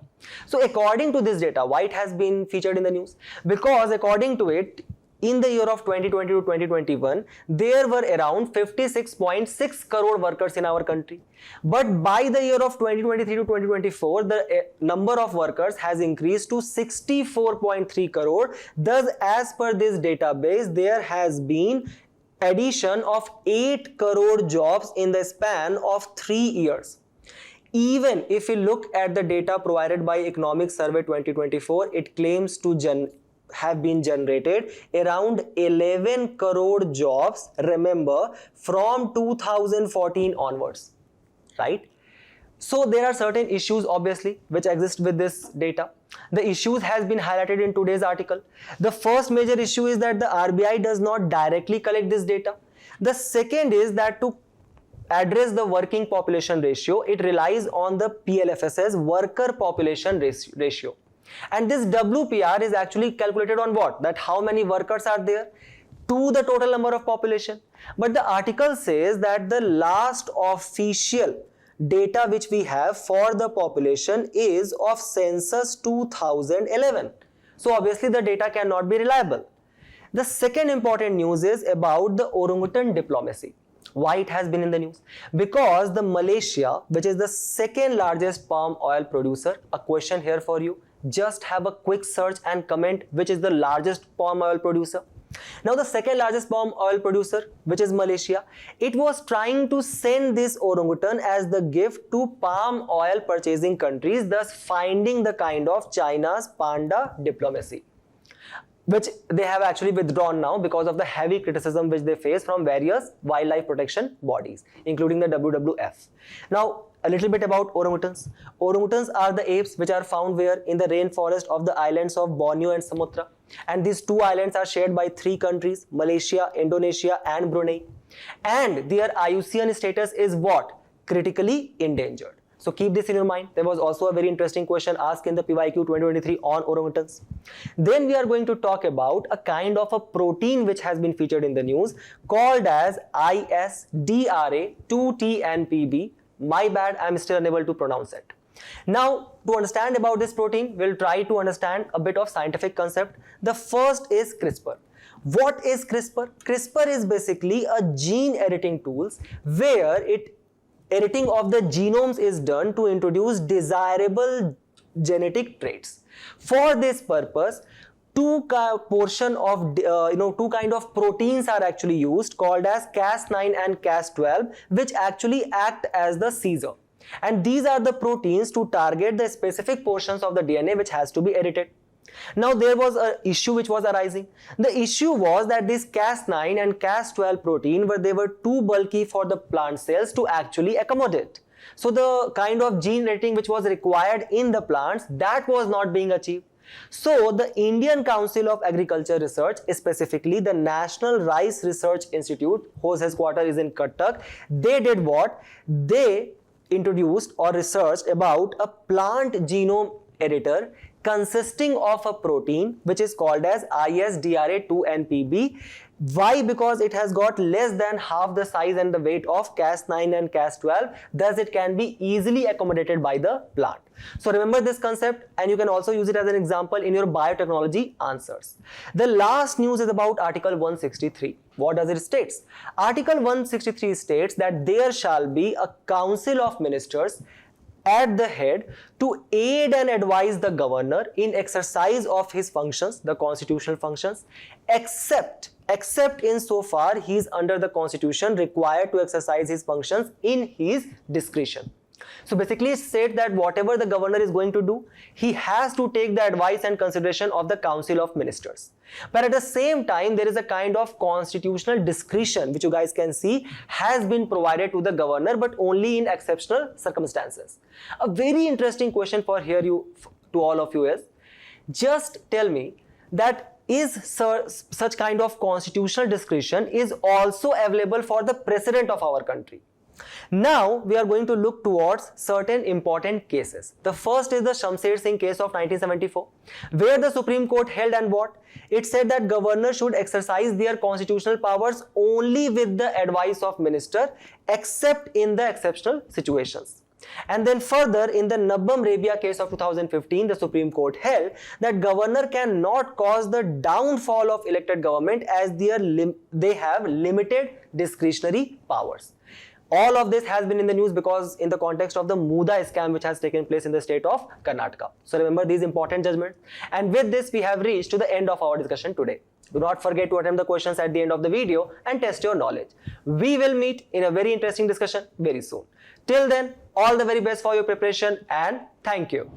A: So according to this data, why it has been featured in the news? Because according to it, in the year of 2020 to 2021, there were around 56.6 crore workers in our country. But by the year of 2023 to 2024, the number of workers has increased to 64.3 crore. Thus, as per this database, there has been addition of 8 crore jobs in the span of 3 years. Even if we look at the data provided by Economic Survey 2024, it claims to have been generated around 11 crore jobs, remember, from 2014 onwards, right? So there are certain issues obviously which exist with this data. The issues has been highlighted in today's article. The first major issue is that the RBI does not directly collect this data. The second is that to address the working population ratio, it relies on the PLFSS, worker population ratio. And this WPR is actually calculated on what? That how many workers are there to the total number of population. But the article says that the last official data which we have for the population is of census 2011. So obviously the data cannot be reliable. The second important news is about the orangutan diplomacy. Why it has been in the news? Because the Malaysia, which is the second largest palm oil producer, a question here for you, just have a quick search and comment which is the largest palm oil producer. Now the second largest palm oil producer, which is Malaysia, it was trying to send this orangutan as the gift to palm oil purchasing countries, thus finding the kind of China's panda diplomacy, which they have actually withdrawn now because of the heavy criticism which they face from various wildlife protection bodies, including the WWF. Now, a little bit about orangutans. Orangutans are the apes which are found where? In the rainforest of the islands of Borneo and Sumatra. And these two islands are shared by 3 countries, Malaysia, Indonesia and Brunei. And their IUCN status is what? Critically endangered. So keep this in your mind. There was also a very interesting question asked in the PYQ 2023 on orangutans. Then we are going to talk about a kind of a protein which has been featured in the news called as ISDRA2TNPB. My bad, I am still unable to pronounce it. Now, to understand about this protein, we'll try to understand a bit of scientific concept. The first is CRISPR. What is CRISPR? CRISPR is basically a gene editing tools where editing of the genomes is done to introduce desirable genetic traits. For this purpose, portion of two kind of proteins are actually used, called as Cas9 and Cas12, which actually act as the seizure. And these are the proteins to target the specific portions of the DNA which has to be edited. Now there was an issue which was arising. The issue was that this Cas9 and Cas12 protein they were too bulky for the plant cells to actually accommodate. So the kind of gene editing which was required in the plants, that was not being achieved. So the Indian Council of Agriculture Research, specifically the National Rice Research Institute, whose headquarters is in Cuttack, they did what? They introduced or researched about a plant genome editor consisting of a protein which is called as ISDRA2NPB. Why? Because it has got less than half the size and the weight of Cas9 and Cas12, thus it can be easily accommodated by the plant. So remember this concept, and you can also use it as an example in your biotechnology answers. The last news is about Article 163. What does it state? Article 163 states that there shall be a Council of Ministers at the head to aid and advise the governor in exercise of his functions, the constitutional functions, except insofar he is under the constitution required to exercise his functions in his discretion. So basically it said that whatever the governor is going to do, he has to take the advice and consideration of the Council of Ministers. But at the same time, there is a kind of constitutional discretion which you guys can see has been provided to the governor, but only in exceptional circumstances. A very interesting question for here to all of you is, just tell me that is such kind of constitutional discretion is also available for the president of our country. Now we are going to look towards certain important cases. The first is the Shamsher Singh case of 1974, where the Supreme Court held and what? It said that governors should exercise their constitutional powers only with the advice of minister, except in the exceptional situations. And then further, in the Nabbam Rabia case of 2015, the Supreme Court held that governor cannot cause the downfall of elected government as they have limited discretionary powers. All of this has been in the news because in the context of the Muda scam which has taken place in the state of Karnataka. So remember these important judgments. And with this, we have reached to the end of our discussion today. Do not forget to attempt the questions at the end of the video and test your knowledge. We will meet in a very interesting discussion very soon. Till then, all the very best for your preparation and thank you.